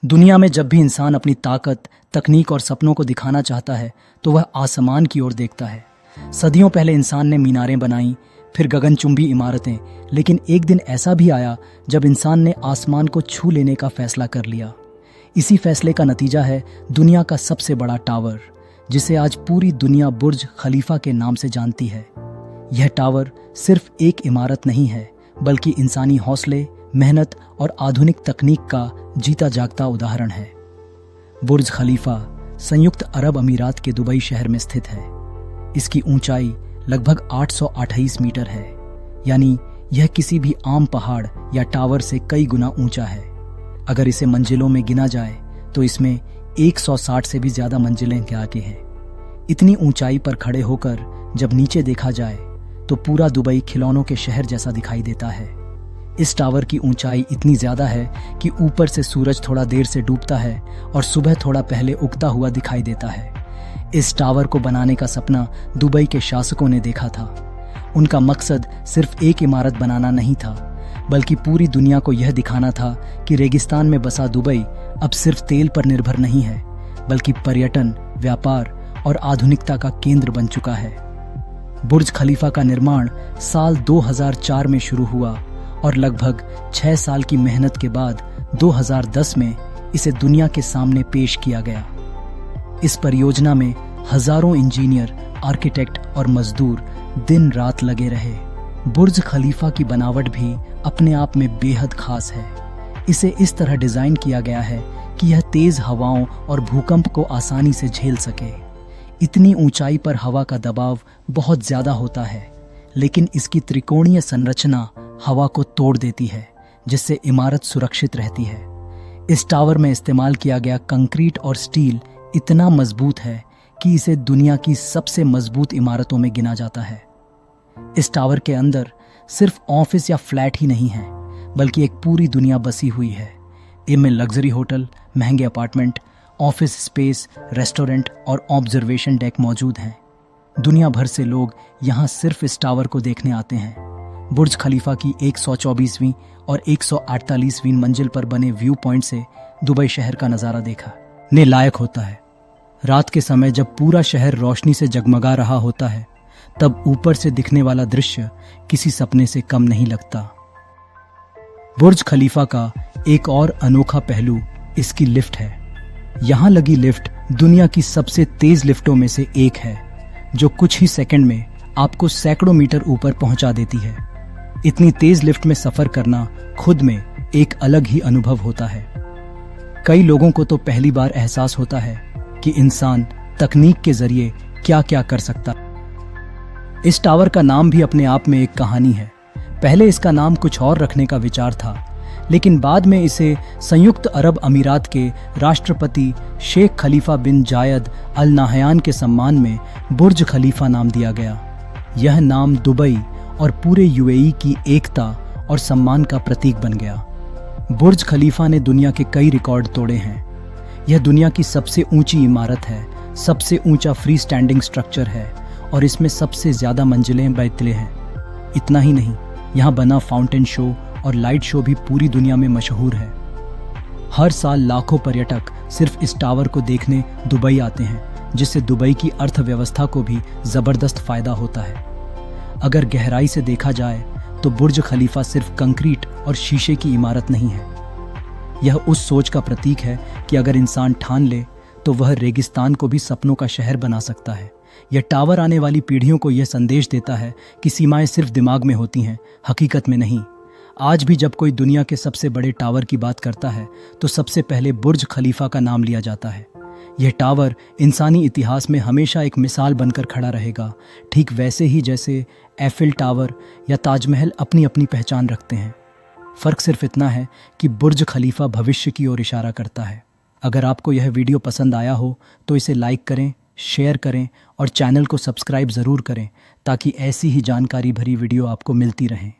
दुनिया में जब भी इंसान अपनी ताकत, तकनीक और सपनों को दिखाना चाहता है तो वह आसमान की ओर देखता है। सदियों पहले इंसान ने मीनारें बनाई, फिर गगनचुंबी इमारतें, लेकिन एक दिन ऐसा भी आया जब इंसान ने आसमान को छू लेने का फैसला कर लिया। इसी फैसले का नतीजा है दुनिया का सबसे बड़ा टावर, जिसे आज पूरी दुनिया बुर्ज खलीफा के नाम से जानती है। यह टावर सिर्फ एक इमारत नहीं है, बल्कि इंसानी हौसले, मेहनत और आधुनिक तकनीक का जीता जागता उदाहरण है। बुर्ज खलीफा संयुक्त अरब अमीरात के दुबई शहर में स्थित है। इसकी ऊंचाई लगभग 828 मीटर है, यानी यह किसी भी आम पहाड़ या टावर से कई गुना ऊंचा है। अगर इसे मंजिलों में गिना जाए तो इसमें 160 से भी ज्यादा मंजिलें के आगे हैं। इतनी ऊंचाई पर खड़े होकर जब नीचे देखा जाए तो पूरा दुबई खिलौनों के शहर जैसा दिखाई देता है। इस टावर की ऊंचाई इतनी ज्यादा है कि ऊपर से सूरज थोड़ा देर से डूबता है और सुबह थोड़ा पहले उगता हुआ दिखाई देता है। इस टावर को बनाने का सपना दुबई के शासकों ने देखा था। उनका मकसद सिर्फ एक इमारत बनाना नहीं था, बल्कि पूरी दुनिया को यह दिखाना था कि रेगिस्तान में बसा दुबई अब सिर्फ तेल पर निर्भर नहीं है, बल्कि पर्यटन, व्यापार और आधुनिकता का केंद्र बन चुका है। बुर्ज खलीफा का निर्माण साल 2004 में शुरू हुआ और लगभग 6 साल की मेहनत के बाद 2010 में इसे दुनिया के सामने पेश किया गया। इस परियोजना में हजारों इंजीनियर, आर्किटेक्ट और मजदूर दिन रात लगे रहे। बुर्ज खलीफा की बनावट भी अपने आप में बेहद खास है। इसे इस तरह डिजाइन किया गया है कि यह तेज हवाओं और भूकंप को आसानी से झेल सके। इतनी ऊंचाई पर हवा का दबाव बहुत ज्यादा होता है, लेकिन इसकी त्रिकोणीय संरचना हवा को तोड़ देती है, जिससे इमारत सुरक्षित रहती है। इस टावर में इस्तेमाल किया गया कंक्रीट और स्टील इतना मजबूत है कि इसे दुनिया की सबसे मजबूत इमारतों में गिना जाता है। इस टावर के अंदर सिर्फ ऑफिस या फ्लैट ही नहीं है, बल्कि एक पूरी दुनिया बसी हुई है। इनमें लग्जरी होटल, महंगे अपार्टमेंट, ऑफिस स्पेस, रेस्टोरेंट और ऑब्जर्वेशन डेक मौजूद हैं। दुनिया भर से लोग यहाँ सिर्फ इस टावर को देखने आते हैं। बुर्ज खलीफा की 124वीं और 148वीं मंजिल पर बने व्यू पॉइंट से दुबई शहर का नज़ारा देखा ने लायक होता है। रात के समय जब पूरा शहर रोशनी से जगमगा रहा होता है, तब ऊपर से दिखने वाला दृश्य किसी सपने से कम नहीं लगता। बुर्ज खलीफा का एक और अनोखा पहलू इसकी लिफ्ट है। यहाँ लगी लिफ्ट दुनिया की सबसे तेज लिफ्टों में से एक है, जो कुछ ही सेकंड में आपको सैकड़ों मीटर ऊपर पहुंचा देती है। इतनी तेज लिफ्ट में सफर करना खुद में एक अलग ही अनुभव होता है। कई लोगों को तो पहली बार एहसास होता है कि इंसान तकनीक के जरिए क्या क्या कर सकता है। इस टावर का नाम भी अपने आप में एक कहानी है। पहले इसका नाम कुछ और रखने का विचार था, लेकिन बाद में इसे संयुक्त अरब अमीरात के राष्ट्रपति शेख खलीफा बिन जायद अल नाहयान के सम्मान में बुर्ज खलीफा नाम दिया गया। यह नाम दुबई और पूरे यूएई की एकता और सम्मान का प्रतीक बन गया। बुर्ज खलीफा ने दुनिया के कई रिकॉर्ड तोड़े हैं। यह दुनिया की सबसे ऊंची इमारत है, सबसे ऊंचा फ्री स्टैंडिंग स्ट्रक्चर है और इसमें सबसे ज्यादा मंजिलें बैतले हैं। इतना ही नहीं, यहाँ बना फाउंटेन शो और लाइट शो भी पूरी दुनिया में मशहूर है। हर साल लाखों पर्यटक सिर्फ इस टावर को देखने दुबई आते हैं, जिससे दुबई की अर्थव्यवस्था को भी जबरदस्त फायदा होता है। अगर गहराई से देखा जाए तो बुर्ज खलीफा सिर्फ कंक्रीट और शीशे की इमारत नहीं है। यह उस सोच का प्रतीक है कि अगर इंसान ठान ले तो वह रेगिस्तान को भी सपनों का शहर बना सकता है। यह टावर आने वाली पीढ़ियों को यह संदेश देता है कि सीमाएं सिर्फ दिमाग में होती हैं, हकीकत में नहीं। आज भी जब कोई दुनिया के सबसे बड़े टावर की बात करता है तो सबसे पहले बुर्ज खलीफा का नाम लिया जाता है। यह टावर इंसानी इतिहास में हमेशा एक मिसाल बनकर खड़ा रहेगा, ठीक वैसे ही जैसे एफिल टावर या ताजमहल अपनी अपनी पहचान रखते हैं। फ़र्क सिर्फ इतना है कि बुर्ज खलीफा भविष्य की ओर इशारा करता है। अगर आपको यह वीडियो पसंद आया हो तो इसे लाइक करें, शेयर करें और चैनल को सब्सक्राइब ज़रूर करें, ताकि ऐसी ही जानकारी भरी वीडियो आपको मिलती रहें।